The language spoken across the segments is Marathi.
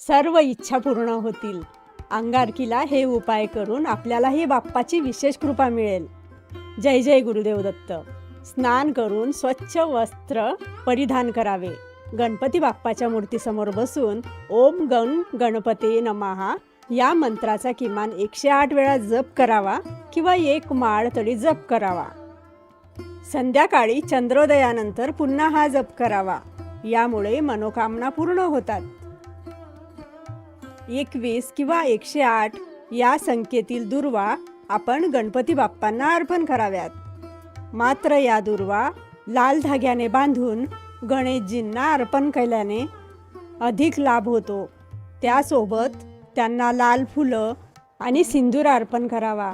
सर्व इच्छा पूर्ण होतील। अंगारकीला हे उपाय करून आपल्यालाही बाप्पाची विशेष कृपा मिळेल। जय जय गुरुदेव दत्त। स्नान करून स्वच्छ वस्त्र परिधान करावे। गणपती बाप्पाच्या मूर्तीसमोर बसून ओम गण गणपते नमः या मंत्राचा किमान 108 वेळा जप करावा किंवा एक माळ तरी जप करावा। संध्याकाळी चंद्रोदयानंतर पुन्हा हा जप करावा। यामुळे मनोकामना पूर्ण होतात। 21 किंवा 108 या संख्येतील दुर्वा आपण गणपती बाप्पांना अर्पण कराव्यात। मात्र या दुर्वा लाल धाग्याने बांधून गणेशजींना अर्पण केल्याने अधिक लाभ होतो। त्यासोबत त्यांना लाल फुलं आणि सिंदूर अर्पण करावा।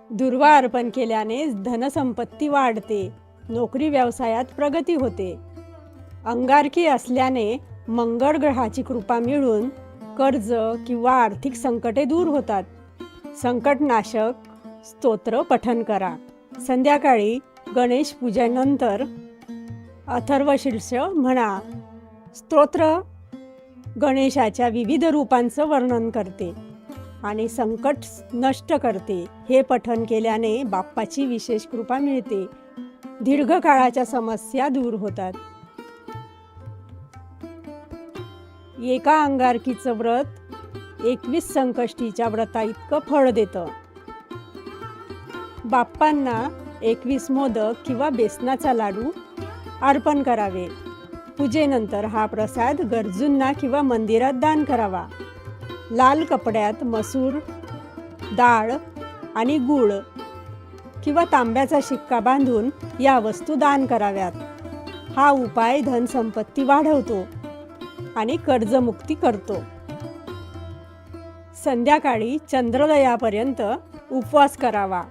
दुर्वा अर्पण केल्याने धनसंपत्ती वाढते, नोकरी व्यवसायात प्रगती होते। अंगारकी असल्याने मंगळ ग्रहाची कृपा मिळून कर्ज किंवा आर्थिक संकटे दूर होतात। संकटनाशक स्तोत्र पठण करा। संध्याकाळी गणेश पूजेनंतर अथर्वशीर्ष म्हणा। स्तोत्र गणेशाच्या विविध रूपांचं वर्णन करते आणि संकट नष्ट करते। हे पठण केल्याने बाप्पाची विशेष कृपा मिळते, दीर्घकाळाच्या समस्या दूर होतात। एका अंगारकीचं व्रत 21 संकष्टीच्या व्रता इतकं फळ देतं। बाप्पांना 21 मोदक किंवा बेसनाचा लाडू अर्पण करावे। पूजेनंतर हा प्रसाद गरजूंना किंवा मंदिरात दान करावा। लाल कपड्यात मसूर डाळ आणि गूळ किंवा तांब्याचा शिक्का बांधून या वस्तू दान कराव्यात। हा उपाय धनसंपत्ती वाढवतो आणि कर्जमुक्ती करतो। संध्याकाळी चंद्रोदयापर्यंत उपवास करावा।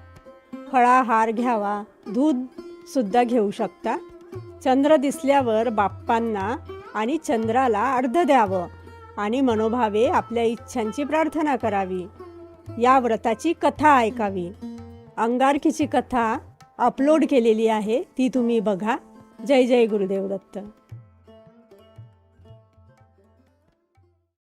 फळाहार घ्यावा, दूध सुद्धा घेऊ शकता। चंद्र दिसल्यावर बाप्पांना आणि चंद्राला अर्घ्य द्यावं आणि मनोभावे आपल्या इच्छांची प्रार्थना करावी। या व्रताची कथा ऐकावी। अंगारकीची कथा अपलोड केलेली आहे, ती तुम्ही बघा। जय जय गुरुदेव दत्त।